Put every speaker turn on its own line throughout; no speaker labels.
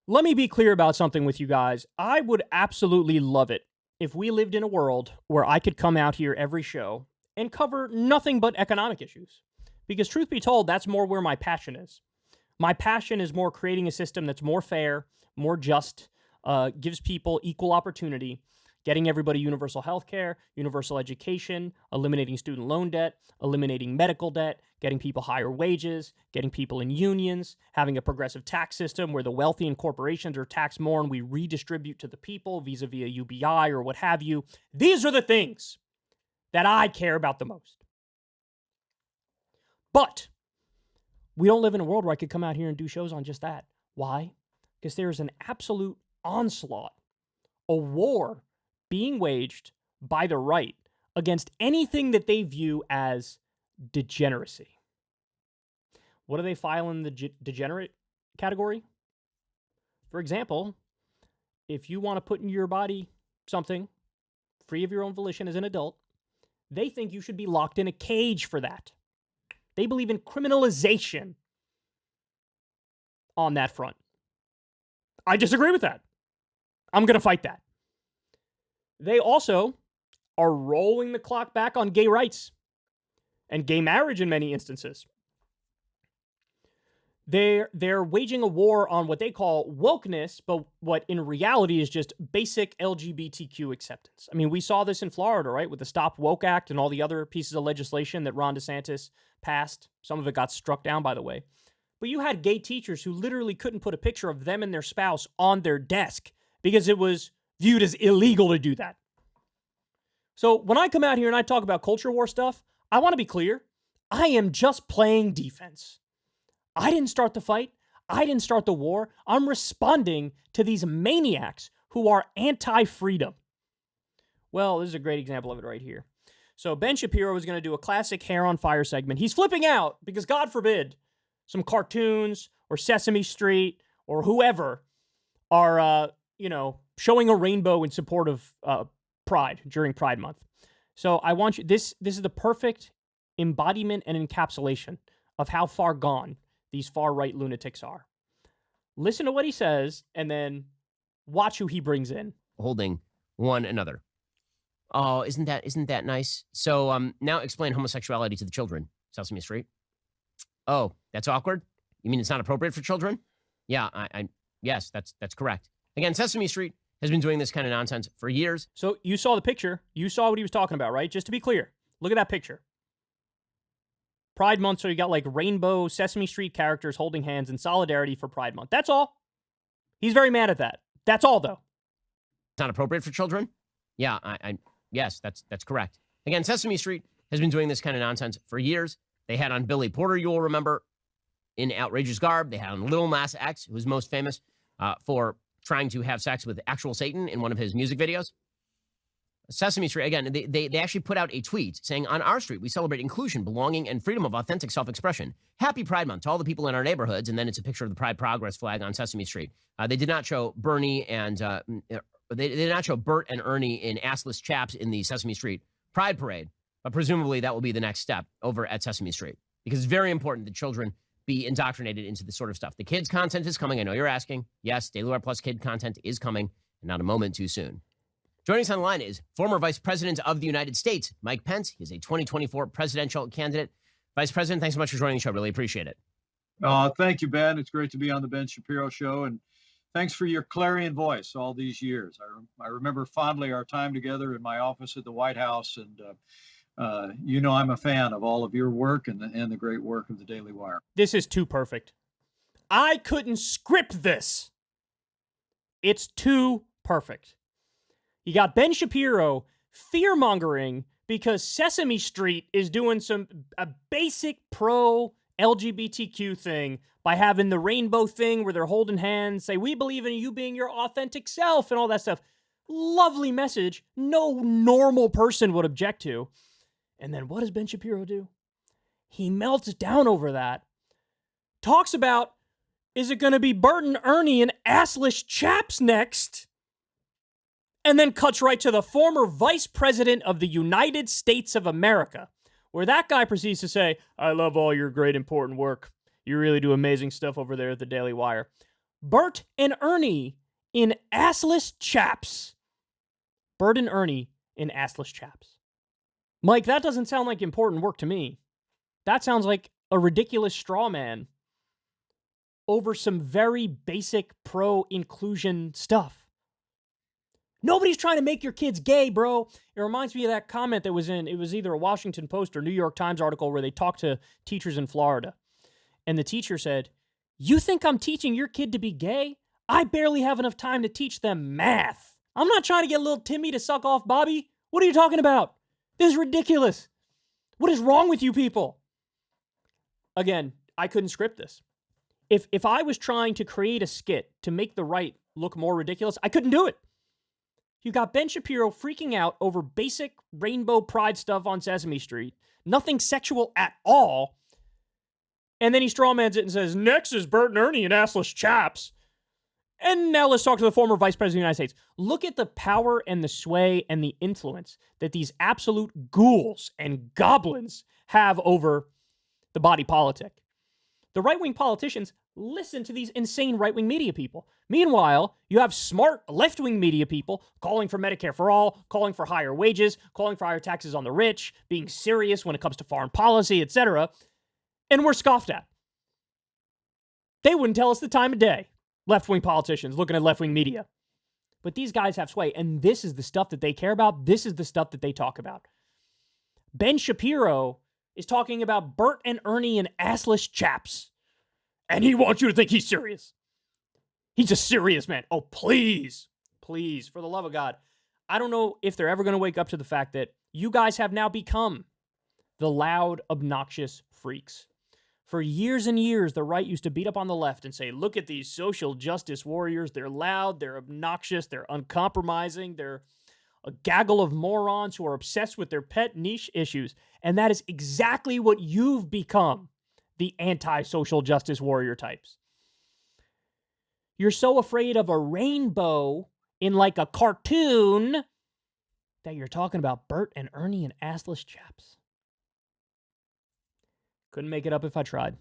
Let me be clear about something with you guys. I would absolutely love it if we lived in a world where I could come out here every show and cover nothing but economic issues. Because truth be told, that's more where my passion is. My passion is more creating a system that's more fair, more just, gives people equal opportunity, getting everybody universal health care, universal education, eliminating student loan debt, eliminating medical debt, getting people higher wages, getting people in unions, having a progressive tax system where the wealthy and corporations are taxed more and we redistribute to the people vis-a-vis a UBI or what have you. These are the things that I care about the most. But we don't live in a world where I could come out here and do shows on just that. Why? Because there's an absolute onslaught, a war being waged by the right against anything that they view as degeneracy. What do they file in the degenerate category? For example, if you want to put in your body something free of your own volition as an adult, they think you should be locked in a cage for that. They believe in criminalization on that front. I disagree with that. I'm going to fight that. They also are rolling the clock back on gay rights and gay marriage in many instances. They're waging a war on what they call wokeness, but what in reality is just basic LGBTQ acceptance. I mean, we saw this in Florida, right, with the Stop Woke Act and all the other pieces of legislation that Ron DeSantis passed. Some of it got struck down, by the way. But you had gay teachers who literally couldn't put a picture of them and their spouse on their desk because it was viewed as illegal to do that. So when I come out here and I talk about culture war stuff, I want to be clear. I am just playing defense. I didn't start the fight. I didn't start the war. I'm responding to these maniacs who are anti-freedom. Well, this is a great example of it right here. So Ben Shapiro is going to do a classic hair on fire segment. He's flipping out because, God forbid, some cartoons or Sesame Street or whoever are, showing a rainbow in support of Pride during Pride Month. So I want you, this is the perfect embodiment and encapsulation of how far gone these far-right lunatics are. Listen to what he says, and then watch who he brings in.
Holding one another. Oh, isn't that nice? So now explain homosexuality to the children, Sesame Street. Oh, that's awkward? You mean it's not appropriate for children? Yeah, yes, that's correct. Again, Sesame Street has been doing this kind of nonsense for years.
So you saw the picture. You saw what he was talking about, right? Just to be clear, look at that picture. Pride Month, so you got like rainbow Sesame Street characters holding hands in solidarity for Pride Month. That's all. He's very mad at that. That's all, though.
It's not appropriate for children? Yeah, yes, that's correct. Again, Sesame Street has been doing this kind of nonsense for years. They had on Billy Porter, you will remember, in outrageous garb. They had on Lil Nas X, who was most famous for trying to have sex with actual Satan in one of his music videos. Sesame Street, again, they actually put out a tweet saying, on our street, we celebrate inclusion, belonging, and freedom of authentic self-expression. Happy Pride Month to all the people in our neighborhoods. And then it's a picture of the Pride Progress flag on Sesame Street. They did not show Bernie and they did not show Bert and Ernie in Assless Chaps in the Sesame Street Pride Parade. But presumably that will be the next step over at Sesame Street, because it's very important that children be indoctrinated into this sort of stuff. The kids' content is coming. I know you're asking. Yes, Daily Wire Plus kid content is coming, and not a moment too soon. Joining us on the line is former Vice President of the United States, Mike Pence. He's a 2024 presidential candidate. Vice President, thanks so much for joining the show. Really appreciate it.
Thank you, Ben. It's great to be on the Ben Shapiro Show, and thanks for your clarion voice all these years. I remember fondly our time together in my office at the White House, and I'm a fan of all of your work and the great work of the Daily Wire.
This is too perfect. I couldn't script this. It's too perfect. You got Ben Shapiro fear-mongering because Sesame Street is doing a basic pro-LGBTQ thing by having the rainbow thing where they're holding hands, say, we believe in you being your authentic self and all that stuff. Lovely message. No normal person would object to. And then what does Ben Shapiro do? He melts down over that. Talks about, is it going to be Bert and Ernie and Assless Chaps next? And then cuts right to the former Vice President of the United States of America, where that guy proceeds to say, I love all your great important work. You really do amazing stuff over there at the Daily Wire. Bert and Ernie in Assless Chaps. Bert and Ernie in Assless Chaps. Mike, that doesn't sound like important work to me. That sounds like a ridiculous straw man over some very basic pro-inclusion stuff. Nobody's trying to make your kids gay, bro. It reminds me of that comment that was it was either a Washington Post or New York Times article where they talked to teachers in Florida. And the teacher said, "You think I'm teaching your kid to be gay? I barely have enough time to teach them math. I'm not trying to get little Timmy to suck off Bobby. What are you talking about? This is ridiculous. What is wrong with you people?" Again, I couldn't script this. If I was trying to create a skit to make the right look more ridiculous, I couldn't do it. You got Ben Shapiro freaking out over basic rainbow pride stuff on Sesame Street, nothing sexual at all, and then he strawmans it and says, "Next is Bert and Ernie and Assless Chaps." And now let's talk to the former Vice President of the United States. Look at the power and the sway and the influence that these absolute ghouls and goblins have over the body politic. The right-wing politicians listen to these insane right-wing media people. Meanwhile, you have smart left-wing media people calling for Medicare for all, calling for higher wages, calling for higher taxes on the rich, being serious when it comes to foreign policy, etc. And we're scoffed at. They wouldn't tell us the time of day. Left-wing politicians looking at left-wing media. But these guys have sway, and this is the stuff that they care about. This is the stuff that they talk about. Ben Shapiro is talking about Bert and Ernie and Assless Chaps. And he wants you to think he's serious. He's a serious man. Oh, please, please, for the love of God. I don't know if they're ever going to wake up to the fact that you guys have now become the loud, obnoxious freaks. For years and years, the right used to beat up on the left and say, look at these social justice warriors. They're loud, they're obnoxious, they're uncompromising, they're a gaggle of morons who are obsessed with their pet niche issues. And that is exactly what you've become, the anti-social justice warrior types. You're so afraid of a rainbow in like a cartoon that you're talking about Bert and Ernie and Assless Chaps. Couldn't make it up if I tried.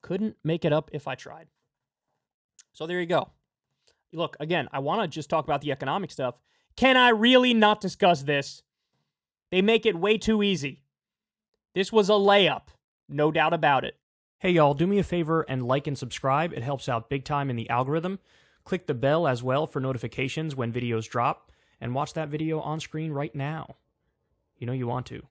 Couldn't make it up if I tried. So there you go. Look, again, I want to just talk about the economic stuff. Can I really not discuss this? They make it way too easy. This was a layup. No doubt about it. Hey, y'all, do me a favor and like and subscribe. It helps out big time in the algorithm. Click the bell as well for notifications when videos drop. And watch that video on screen right now. You know you want to.